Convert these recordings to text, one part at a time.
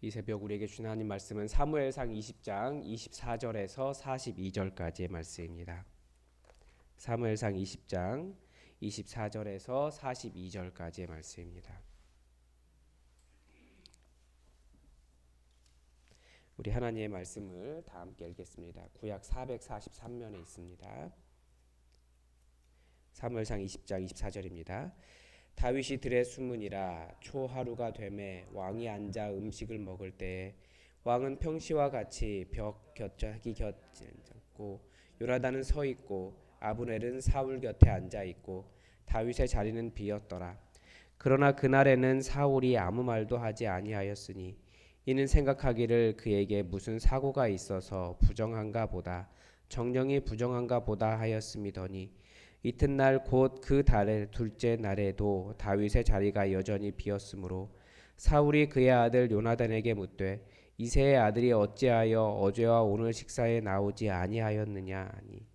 이 새벽 우리에게 주신 하나님 말씀은 사무엘상 20장 24절에서 42절까지의 말씀입니다. 사무엘상 20장 24절에서 42절까지의 말씀입니다. 우리 하나님의 말씀을 다 함께 읽겠습니다. 구약 443면에 있습니다. 사무엘상 20장 24절입니다. 다윗이 들에 숨으니라. 초하루가 되매 왕이 앉아 음식을 먹을 때에 왕은 평시와 같이 벽 자기 곁에 앉았고 요나단은 서 있고 아브넬은 사울 곁에 앉아 있고 다윗의 자리는 비었더라. 그러나 그날에는 사울이 아무 말도 하지 아니하였으니 이는 생각하기를 그에게 무슨 사고가 있어서 부정한가 보다 정령이 부정한가 보다 하였음이더니 이튿날 곧 그 달의 둘째 날에도 다윗의 자리가 여전히 비었으므로 사울이 그의 아들 요나단에게 묻되 이새의 아들이 어찌하여 어제와 오늘 식사에 나오지 아니하였느냐 하니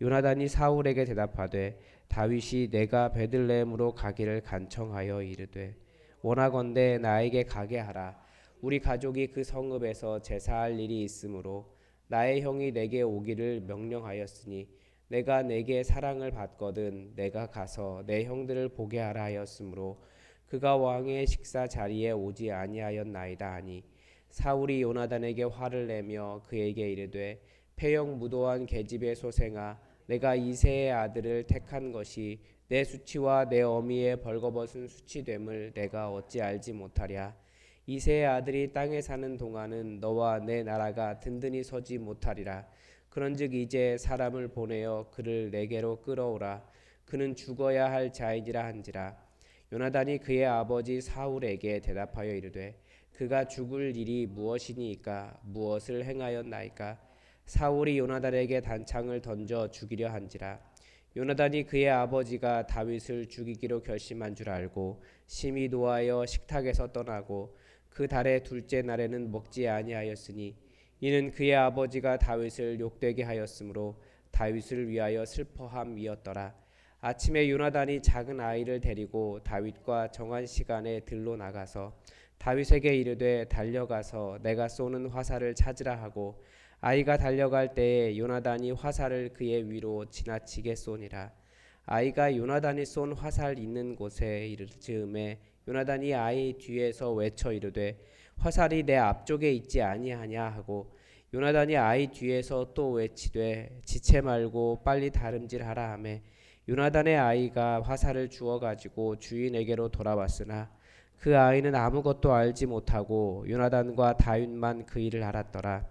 요나단이 사울에게 대답하되 다윗이 내가 베들레헴으로 가기를 간청하여 이르되 원하건대 나에게 가게 하라. 우리 가족이 그 성읍에서 제사할 일이 있으므로 나의 형이 내게 오기를 명령하였으니 내가 내게 사랑을 받거든 내가 가서 내 형들을 보게 하라 하였으므로 그가 왕의 식사 자리에 오지 아니하였나이다 하니 사울이 요나단에게 화를 내며 그에게 이르되 패역 무도한 계집의 소생아 내가 이새의 아들을 택한 것이 내 수치와 내 어미의 벌거벗은 수치됨을 내가 어찌 알지 못하랴. 이새의 아들이 땅에 사는 동안은 너와 내 나라가 든든히 서지 못하리라. 그런즉 이제 사람을 보내어 그를 내게로 끌어오라. 그는 죽어야 할 자이니라 한지라. 요나단이 그의 아버지 사울에게 대답하여 이르되 그가 죽을 일이 무엇이니까 무엇을 행하였나이까. 사울이 요나단에게 단창을 던져 죽이려 한지라. 요나단이 그의 아버지가 다윗을 죽이기로 결심한 줄 알고 심히 노하여 식탁에서 떠나고 그 달의 둘째 날에는 먹지 아니하였으니 이는 그의 아버지가 다윗을 욕되게 하였으므로 다윗을 위하여 슬퍼함이었더라. 아침에 요나단이 작은 아이를 데리고 다윗과 정한 시간에 들로 나가서 다윗에게 이르되 달려가서 내가 쏘는 화살을 찾으라 하고 아이가 달려갈 때에 요나단이 화살을 그의 위로 지나치게 쏘니라. 아이가 요나단이 쏜 화살 있는 곳에 이를 즈음에 요나단이 아이 뒤에서 외쳐 이르되 화살이 내 앞쪽에 있지 아니하냐 하고 요나단이 아이 뒤에서 또 외치되 지체 말고 빨리 다름질하라 하매 요나단의 아이가 화살을 주워 가지고 주인에게로 돌아왔으나 그 아이는 아무것도 알지 못하고 요나단과 다윗만 그 일을 알았더라.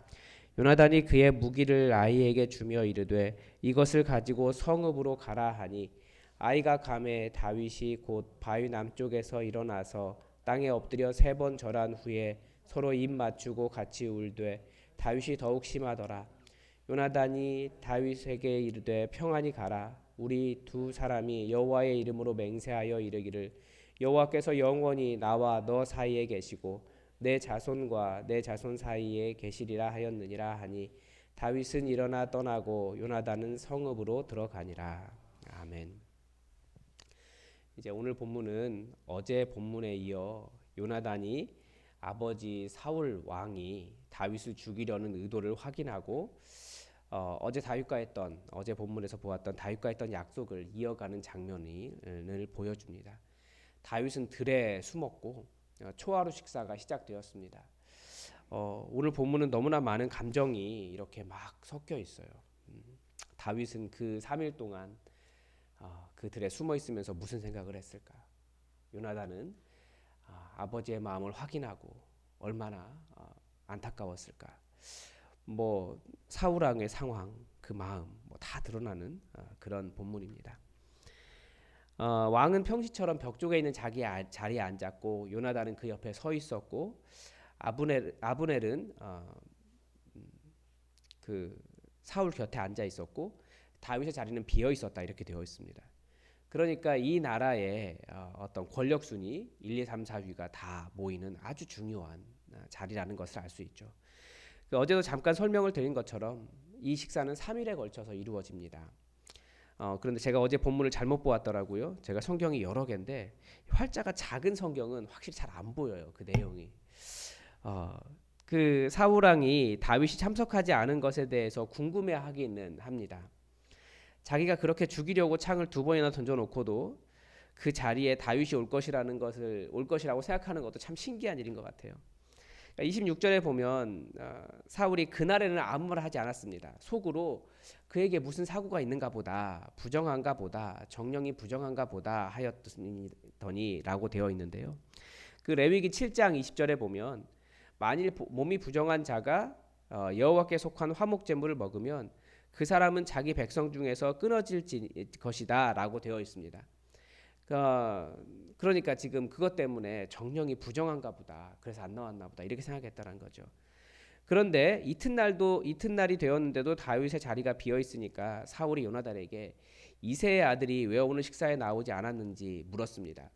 요나단이 그의 무기를 아이에게 주며 이르되 이것을 가지고 성읍으로 가라 하니 아이가 가매 다윗이 곧 바위 남쪽에서 일어나서 땅에 엎드려 3번 절한 후에 서로 입 맞추고 같이 울되 다윗이 더욱 심하더라. 요나단이 다윗에게 이르되 평안히 가라. 우리 두 사람이 여호와의 이름으로 맹세하여 이르기를 여호와께서 영원히 나와 너 사이에 계시고 내 자손과 내 자손 사이에 계시리라 하였느니라 하니 다윗은 일어나 떠나고 요나단은 성읍으로 들어가니라. 아멘. 이제 오늘 본문은 어제 본문에 이어 요나단이 아버지 사울 왕이 다윗을 죽이려는 의도를 확인하고 어제 본문에서 보았던 다윗과 했던 약속을 이어가는 장면을 보여줍니다. 다윗은 들에 숨었고 초하루 식사가 시작되었습니다. 오늘 본문은 너무나 많은 감정이 이렇게 막 섞여 있어요. 다윗은 그 3일 동안 그 들에 숨어 있으면서 무슨 생각을 했을까? 요나단은 아버지의 마음을 확인하고 얼마나 안타까웠을까? 뭐 사울 왕의 상황, 그 마음 다 드러나는 그런 본문입니다. 왕은 평시처럼 벽 쪽에 있는 자기 자리에 앉았고 요나단은 그 옆에 서 있었고 아브넬은 그 사울 곁에 앉아 있었고 다윗의 자리는 비어 있었다 이렇게 되어 있습니다. 그러니까 이 나라의 어떤 권력 순위 1, 2, 3, 4위가 다 모이는 아주 중요한 자리라는 것을 알 수 있죠. 어제도 잠깐 설명을 드린 것처럼 이 식사는 3일에 걸쳐서 이루어집니다. 그런데 제가 어제 본문을 잘못 보았더라고요. 제가 성경이 여러 개인데 활자가 작은 성경은 확실히 잘 안 보여요. 그 내용이. 어, 그 사울 왕이 다윗이 참석하지 않은 것에 대해서 궁금해하기는 합니다. 자기가 그렇게 죽이려고 창을 두 번이나 던져놓고도 그 자리에 다윗이 올 것이라고 생각하는 것도 참 신기한 일인 것 같아요. 26절에 보면 사울이 그날에는 아무 말 하지 않았습니다. 속으로 그에게 무슨 사고가 있는가 보다, 부정한가 보다, 정령이 부정한가 보다 하였더니라고 되어 있는데요. 그 레위기 7장 20절에 보면 만일 몸이 부정한 자가 여호와께 속한 화목 제물을 먹으면 그 사람은 자기 백성 중에서 끊어질 것이다라고 되어 있습니다. 그러니까 지금 그것 때문에 정령이 부정한가 보다. 그래서 안 나왔나 보다. 이렇게 생각했다는 거죠. 그런데 이튿날이 되었는데도 다윗의 자리가 비어 있으니까 사울이 요나단에게 이새의 아들이 왜 오늘 식사에 나오지 않았는지 물었습니다.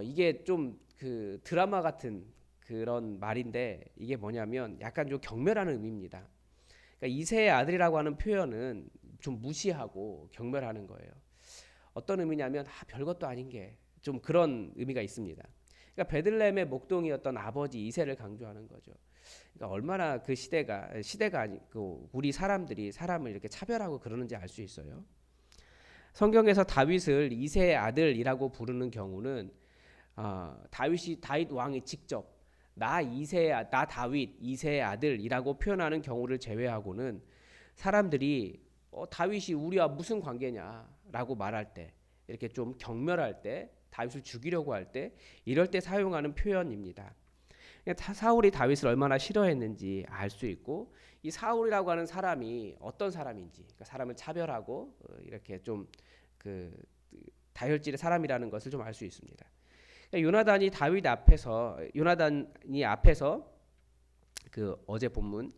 이게 좀 그 드라마 같은 그런 말인데 이게 뭐냐면 약간 좀 경멸하는 의미입니다. 그러니까 이새의 아들이라고 하는 표현은 좀 무시하고 경멸하는 거예요. 어떤 의미냐면 별것도 아닌 게 좀 그런 의미가 있습니다. 그러니까 베들레헴의 목동이었던 아버지 이새를 강조하는 거죠. 그러니까 얼마나 그 시대가 아니고 우리 사람들이 사람을 이렇게 차별하고 그러는지 알 수 있어요. 성경에서 다윗을 이새의 아들이라고 부르는 경우는 다윗 왕이 직접 나 다윗 이새의 아들이라고 표현하는 경우를 제외하고는 사람들이 다윗이 우리와 무슨 관계냐라고 말할 때 이렇게 좀 경멸할 때 다윗을 죽이려고 할 때 이럴 때 사용하는 표현입니다. 사울이 다윗을 얼마나 싫어했는지 알 수 있고 이 사울이라고 하는 사람이 어떤 사람인지 그러니까 사람을 차별하고 이렇게 좀 그 다혈질의 사람이라는 것을 좀 알 수 있습니다. 요나단이 앞에서 그 어제 본문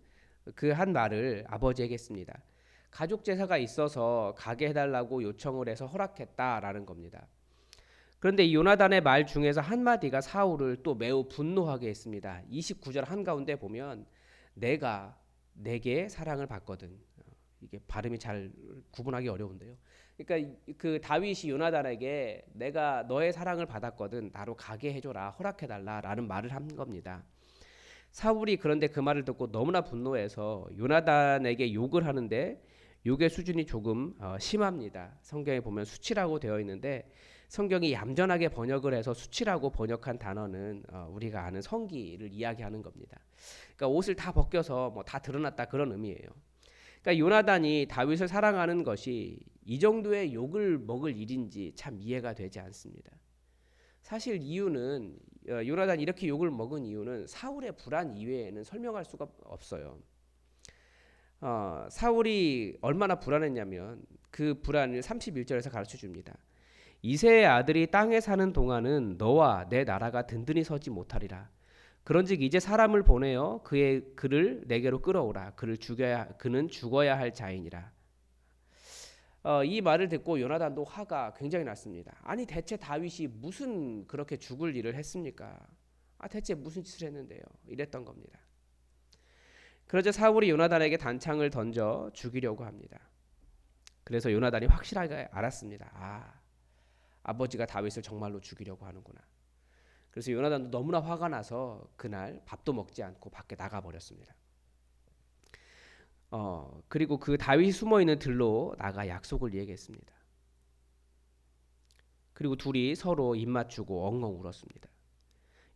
그 한 말을 아버지에게 했습니다. 가족 제사가 있어서 가게 해달라고 요청을 해서 허락했다라는 겁니다. 그런데 이 요나단의 말 중에서 한마디가 사울을 또 매우 분노하게 했습니다. 29절 한가운데 보면 내가 내게 사랑을 받거든. 이게 발음이 잘 구분하기 어려운데요. 그러니까 그 다윗이 요나단에게 내가 너의 사랑을 받았거든 나로 가게 해줘라 허락해달라라는 말을 한 겁니다. 사울이 그런데 그 말을 듣고 너무나 분노해서 요나단에게 욕을 하는데 욕의 수준이 조금 심합니다. 성경에 보면 수치라고 되어 있는데 성경이 얌전하게 번역을 해서 수치라고 번역한 단어는 우리가 아는 성기를 이야기하는 겁니다. 그러니까 옷을 다 벗겨서 뭐 다 드러났다 그런 의미예요. 그러니까 요나단이 다윗을 사랑하는 것이 이 정도의 욕을 먹을 일인지 참 이해가 되지 않습니다. 사실 이유는 요나단이 이렇게 욕을 먹은 이유는 사울의 불안 이외에는 설명할 수가 없어요. 사울이 얼마나 불안했냐면 그 불안을 31절에서 가르쳐 줍니다. 이새의 아들이 땅에 사는 동안은 너와 내 나라가 든든히 서지 못하리라. 그런즉 이제 사람을 보내어 그를 내게로 끌어오라. 그는 죽어야 할 자이니라. 이 말을 듣고 요나단도 화가 굉장히 났습니다. 아니 대체 다윗이 무슨 그렇게 죽을 일을 했습니까? 대체 무슨 짓을 했는데요? 이랬던 겁니다. 그러자 사울이 요나단에게 단창을 던져 죽이려고 합니다. 그래서 요나단이 확실하게 알았습니다. 아버지가 다윗을 정말로 죽이려고 하는구나. 그래서 요나단도 너무나 화가 나서 그날 밥도 먹지 않고 밖에 나가버렸습니다. 그리고 그 다윗이 숨어있는 들로 나가 약속을 얘기했습니다. 그리고 둘이 서로 입 맞추고 엉엉 울었습니다.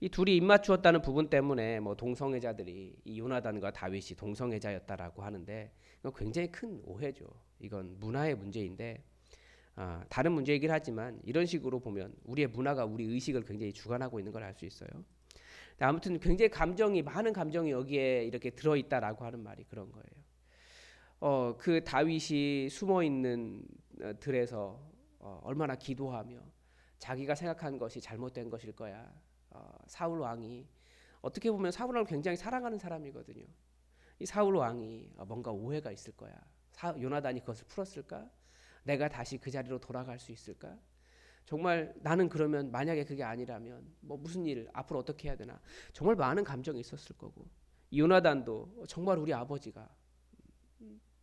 이 둘이 입 맞추었다는 부분 때문에 뭐 동성애자들이 이 요나단과 다윗이 동성애자였다라고 하는데 이건 굉장히 큰 오해죠. 이건 문화의 문제인데 다른 문제이긴 하지만 이런 식으로 보면 우리의 문화가 우리 의식을 굉장히 주관하고 있는 걸 알 수 있어요. 아무튼 굉장히 많은 감정이 여기에 이렇게 들어있다라고 하는 말이 그런 거예요. 그 다윗이 숨어 있는 들에서 얼마나 기도하며 자기가 생각한 것이 잘못된 것일 거야. 사울 왕이 어떻게 보면 사울 왕을 굉장히 사랑하는 사람이거든요. 이 사울 왕이 뭔가 오해가 있을 거야. 요나단이 그것을 풀었을까? 내가 다시 그 자리로 돌아갈 수 있을까? 정말 나는 그러면 만약에 그게 아니라면 뭐 무슨 일 앞으로 어떻게 해야 되나? 정말 많은 감정이 있었을 거고 요나단도 정말 우리 아버지가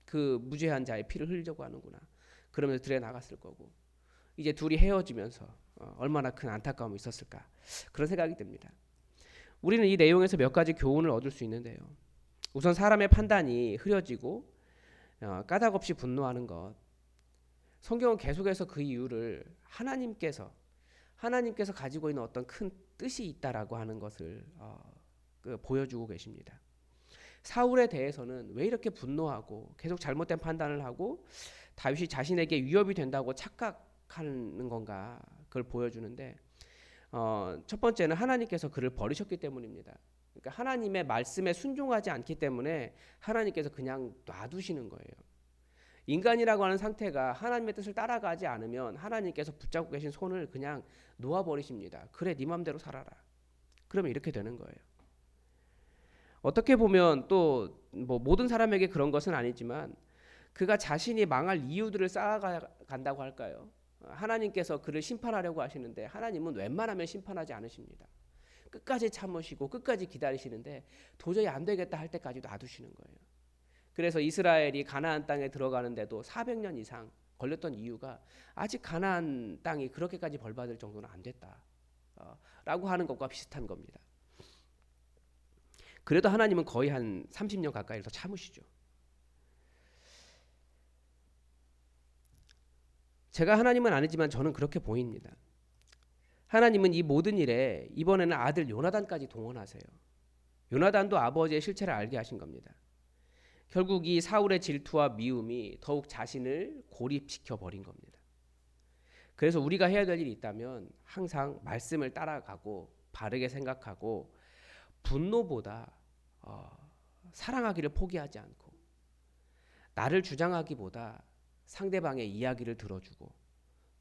그 무죄한 자의 피를 흘리려고 하는구나. 그러면서 들에 나갔을 거고 이제 둘이 헤어지면서 얼마나 큰 안타까움이 있었을까 그런 생각이 듭니다. 우리는 이 내용에서 몇 가지 교훈을 얻을 수 있는데요. 우선 사람의 판단이 흐려지고 까닭없이 분노하는 것. 성경은 계속해서 그 이유를 하나님께서 가지고 있는 어떤 큰 뜻이 있다라고 하는 것을 보여주고 계십니다. 사울에 대해서는 왜 이렇게 분노하고 계속 잘못된 판단을 하고 다윗이 자신에게 위협이 된다고 착각하는 건가, 그걸 보여주는데 첫 번째는 하나님께서 그를 버리셨기 때문입니다. 그러니까 하나님의 말씀에 순종하지 않기 때문에 하나님께서 그냥 놔두시는 거예요. 인간이라고 하는 상태가 하나님의 뜻을 따라가지 않으면 하나님께서 붙잡고 계신 손을 그냥 놓아버리십니다. 그래, 네 맘대로 살아라. 그러면 이렇게 되는 거예요. 어떻게 보면 또 뭐 모든 사람에게 그런 것은 아니지만 그가 자신이 망할 이유들을 쌓아간다고 할까요? 하나님께서 그를 심판하려고 하시는데 하나님은 웬만하면 심판하지 않으십니다. 끝까지 참으시고 끝까지 기다리시는데 도저히 안 되겠다 할 때까지 놔두시는 거예요. 그래서 이스라엘이 가나안 땅에 들어가는데도 400년 이상 걸렸던 이유가 아직 가나안 땅이 그렇게까지 벌받을 정도는 안 됐다 라고 하는 것과 비슷한 겁니다. 그래도 하나님은 거의 한 30년 가까이 더 참으시죠. 제가 하나님은 아니지만 저는 그렇게 보입니다. 하나님은 이 모든 일에 이번에는 아들 요나단까지 동원하세요. 요나단도 아버지의 실체를 알게 하신 겁니다. 결국 이 사울의 질투와 미움이 더욱 자신을 고립시켜 버린 겁니다. 그래서 우리가 해야 될 일이 있다면 항상 말씀을 따라가고 바르게 생각하고 분노보다 사랑하기를 포기하지 않고 나를 주장하기보다 상대방의 이야기를 들어주고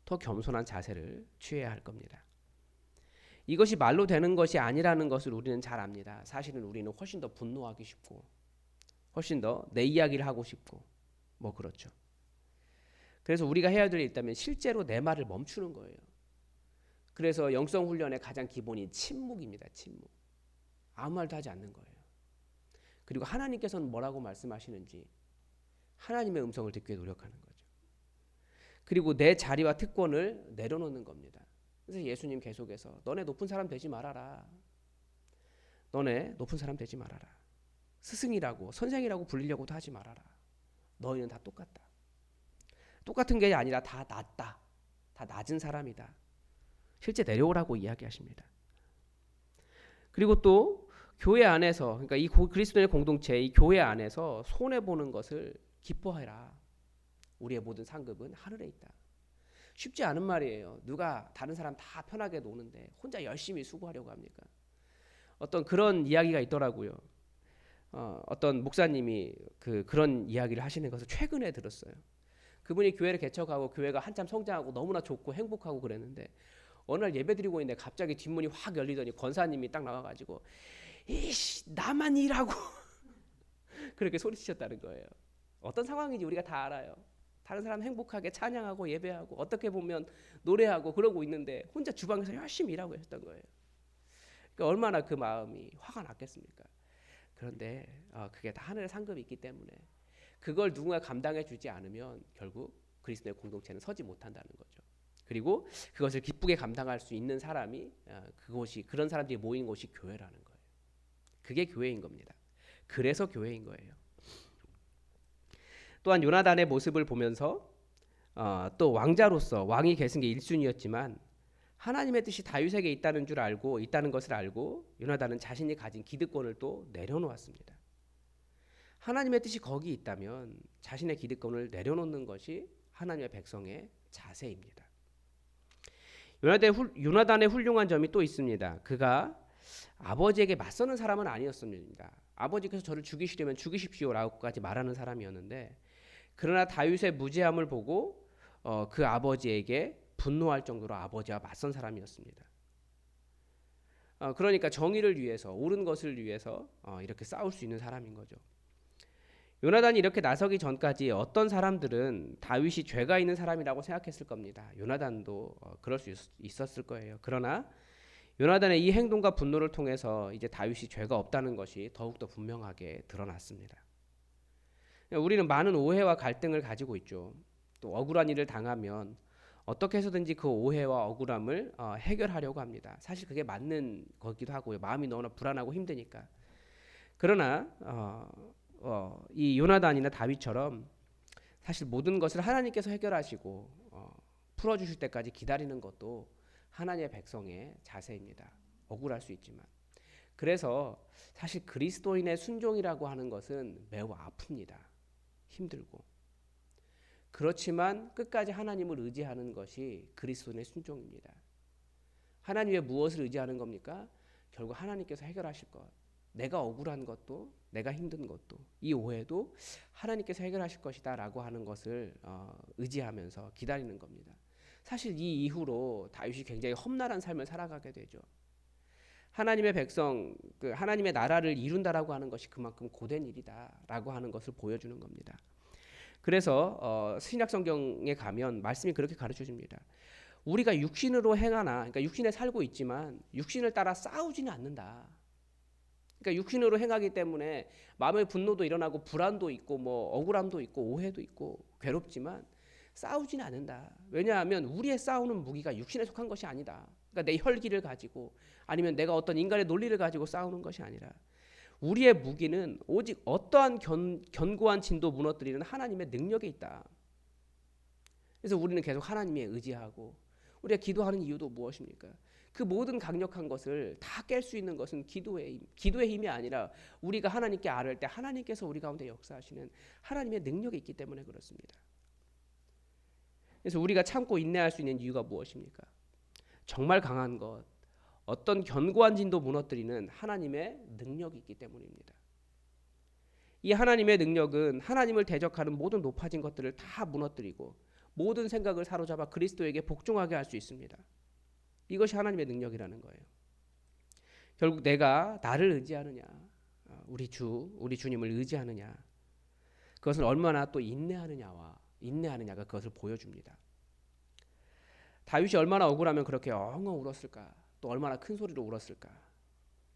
더 겸손한 자세를 취해야 할 겁니다. 이것이 말로 되는 것이 아니라는 것을 우리는 잘 압니다. 사실은 우리는 훨씬 더 분노하기 쉽고 훨씬 더 내 이야기를 하고 싶고 뭐 그렇죠. 그래서 우리가 해야 될 일이 있다면 실제로 내 말을 멈추는 거예요. 그래서 영성 훈련의 가장 기본이 침묵입니다. 침묵. 아무 말도 하지 않는 거예요. 그리고 하나님께서는 뭐라고 말씀하시는지 하나님의 음성을 듣기 위해 노력하는 거죠. 그리고 내 자리와 특권을 내려놓는 겁니다. 그래서 예수님 계속해서 너네 높은 사람 되지 말아라. 너네 높은 사람 되지 말아라. 스승이라고 선생이라고 불리려고도 하지 말아라. 너희는 다 똑같다. 똑같은 게 아니라 다 낮다. 다 낮은 사람이다. 실제 내려오라고 이야기하십니다. 그리고 또 교회 안에서, 그러니까 이 그리스도의 공동체, 이 교회 안에서 손해 보는 것을 기뻐해라. 우리의 모든 상급은 하늘에 있다. 쉽지 않은 말이에요. 누가 다른 사람 다 편하게 노는데 혼자 열심히 수고하려고 합니까? 어떤 그런 이야기가 있더라고요. 어떤 목사님이 그런 이야기를 하시는 것을 최근에 들었어요. 그분이 교회를 개척하고 교회가 한참 성장하고 너무나 좋고 행복하고 그랬는데 어느 날 예배 드리고 있는데 갑자기 뒷문이 확 열리더니 권사님이 딱 나와가지고 이씨 나만 일하고 그렇게 소리치셨다는 거예요. 어떤 상황인지 우리가 다 알아요. 다른 사람 행복하게 찬양하고 예배하고 어떻게 보면 노래하고 그러고 있는데 혼자 주방에서 열심히 일하고 계셨던 거예요. 그러니까 얼마나 그 마음이 화가 났겠습니까? 그런데 그게 다 하늘의 상급이 있기 때문에 그걸 누군가 감당해 주지 않으면 결국 그리스도의 공동체는 서지 못한다는 거죠. 그리고 그것을 기쁘게 감당할 수 있는 사람이 그런 사람들이 모인 곳이 교회라는 거예요. 그게 교회인 겁니다. 그래서 교회인 거예요. 또한 요나단의 모습을 보면서 또 왕자로서 왕이 계신 게 1순위였지만 하나님의 뜻이 다윗에게 있다는 것을 알고 요나단은 자신이 가진 기득권을 또 내려놓았습니다. 하나님의 뜻이 거기 있다면 자신의 기득권을 내려놓는 것이 하나님의 백성의 자세입니다. 요나단의 훌륭한 점이 또 있습니다. 그가 아버지에게 맞서는 사람은 아니었습니다. 아버지께서 저를 죽이시려면 죽이십시오라고까지 말하는 사람이었는데 그러나 다윗의 무죄함을 보고 그 아버지에게 분노할 정도로 아버지와 맞선 사람이었습니다. 그러니까 정의를 위해서 옳은 것을 위해서 이렇게 싸울 수 있는 사람인 거죠. 요나단이 이렇게 나서기 전까지 어떤 사람들은 다윗이 죄가 있는 사람이라고 생각했을 겁니다. 요나단도 그럴 수 있었을 거예요. 그러나 요나단의 이 행동과 분노를 통해서 이제 다윗이 죄가 없다는 것이 더욱더 분명하게 드러났습니다. 우리는 많은 오해와 갈등을 가지고 있죠. 또 억울한 일을 당하면 어떻게 해서든지 그 오해와 억울함을 해결하려고 합니다. 사실 그게 맞는 거기도 하고요. 마음이 너무나 불안하고 힘드니까. 그러나 이 요나단이나 다윗처럼 사실 모든 것을 하나님께서 해결하시고 풀어주실 때까지 기다리는 것도 하나님의 백성의 자세입니다. 억울할 수 있지만. 그래서 사실 그리스도인의 순종이라고 하는 것은 매우 아픕니다. 힘들고. 그렇지만 끝까지 하나님을 의지하는 것이 그리스도인의 순종입니다. 하나님 왜 무엇을 의지하는 겁니까? 결국 하나님께서 해결하실 것. 내가 억울한 것도 내가 힘든 것도 이 오해도 하나님께서 해결하실 것이다 라고 하는 것을 의지하면서 기다리는 겁니다. 사실 이 이후로 다윗이 굉장히 험난한 삶을 살아가게 되죠. 하나님의 백성, 하나님의 나라를 이룬다라고 하는 것이 그만큼 고된 일이다라고 하는 것을 보여주는 겁니다. 그래서 신약 성경에 가면 말씀이 그렇게 가르쳐 줍니다. 우리가 육신으로 행하나, 그러니까 육신에 살고 있지만 육신을 따라 싸우지는 않는다. 그러니까 육신으로 행하기 때문에 마음의 분노도 일어나고 불안도 있고 뭐 억울함도 있고 오해도 있고 괴롭지만 싸우지는 않는다. 왜냐하면 우리의 싸우는 무기가 육신에 속한 것이 아니다. 그러니까 내 혈기를 가지고 아니면 내가 어떤 인간의 논리를 가지고 싸우는 것이 아니라 우리의 무기는 오직 어떠한 견고한 진도 무너뜨리는 하나님의 능력에 있다. 그래서 우리는 계속 하나님에 의지하고 우리가 기도하는 이유도 무엇입니까? 그 모든 강력한 것을 다 깰 수 있는 것은 기도의 힘이 아니라 우리가 하나님께 아뢰을 때 하나님께서 우리 가운데 역사하시는 하나님의 능력이 있기 때문에 그렇습니다. 그래서 우리가 참고 인내할 수 있는 이유가 무엇입니까? 정말 강한 것, 어떤 견고한 진도 무너뜨리는 하나님의 능력이 있기 때문입니다. 이 하나님의 능력은 하나님을 대적하는 모든 높아진 것들을 다 무너뜨리고 모든 생각을 사로잡아 그리스도에게 복종하게 할 수 있습니다. 이것이 하나님의 능력이라는 거예요. 결국 내가 나를 의지하느냐, 우리 주님을 의지하느냐, 그것을 얼마나 또 인내하느냐가 그것을 보여줍니다. 다윗이 얼마나 억울하면 그렇게 엉엉 울었을까? 또 얼마나 큰 소리로 울었을까?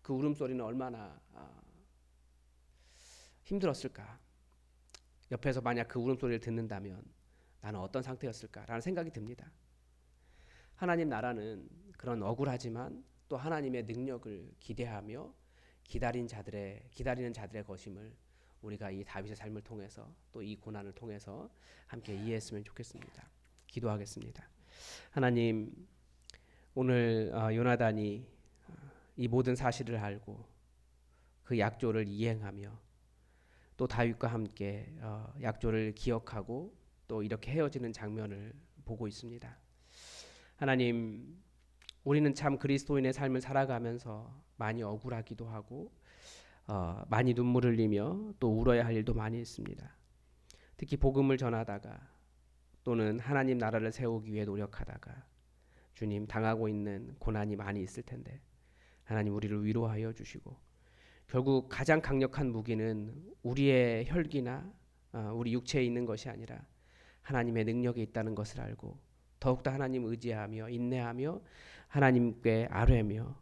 그 울음소리는 얼마나 힘들었을까? 옆에서 만약 그 울음소리를 듣는다면 나는 어떤 상태였을까라는 생각이 듭니다. 하나님 나라는 그런 억울하지만 또 하나님의 능력을 기대하며 기다리는 자들의 것임을 우리가 이 다윗의 삶을 통해서 또 이 고난을 통해서 함께 이해했으면 좋겠습니다. 기도하겠습니다. 하나님, 오늘 요나단이 이 모든 사실을 알고 그 약조를 이행하며 또 다윗과 함께 약조를 기억하고 또 이렇게 헤어지는 장면을 보고 있습니다. 하나님, 우리는 참 그리스도인의 삶을 살아가면서 많이 억울하기도 하고 많이 눈물을 흘리며 또 울어야 할 일도 많이 있습니다. 특히 복음을 전하다가 또는 하나님 나라를 세우기 위해 노력하다가 주님 당하고 있는 고난이 많이 있을 텐데 하나님 우리를 위로하여 주시고 결국 가장 강력한 무기는 우리의 혈기나 우리 육체에 있는 것이 아니라 하나님의 능력이 있다는 것을 알고 더욱더 하나님 의지하며 인내하며 하나님께 아뢰며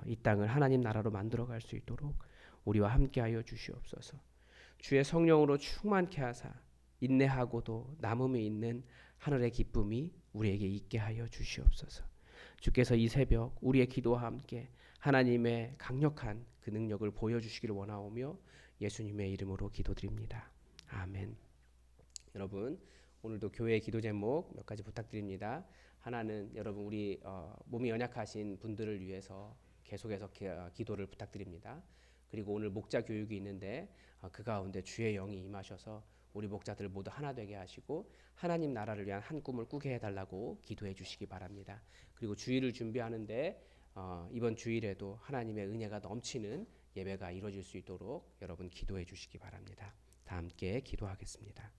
이 땅을 하나님 나라로 만들어갈 수 있도록 우리와 함께하여 주시옵소서. 주의 성령으로 충만케 하사 인내하고도 남음에 있는 하늘의 기쁨이 우리에게 있게 하여 주시옵소서. 주께서 이 새벽 우리의 기도와 함께 하나님의 강력한 그 능력을 보여주시기를 원하오며 예수님의 이름으로 기도드립니다. 아멘. 여러분 오늘도 교회 기도 제목 몇 가지 부탁드립니다. 하나는 여러분 우리 몸이 연약하신 분들을 위해서 계속해서 기도를 부탁드립니다. 그리고 오늘 목자 교육이 있는데 그 가운데 주의 영이 임하셔서 우리 목자들 모두 하나 되게 하시고 하나님 나라를 위한 한 꿈을 꾸게 해달라고 기도해 주시기 바랍니다. 그리고 주일을 준비하는데 이번 주일에도 하나님의 은혜가 넘치는 예배가 이루어질 수 있도록 여러분 기도해 주시기 바랍니다. 다 함께 기도하겠습니다.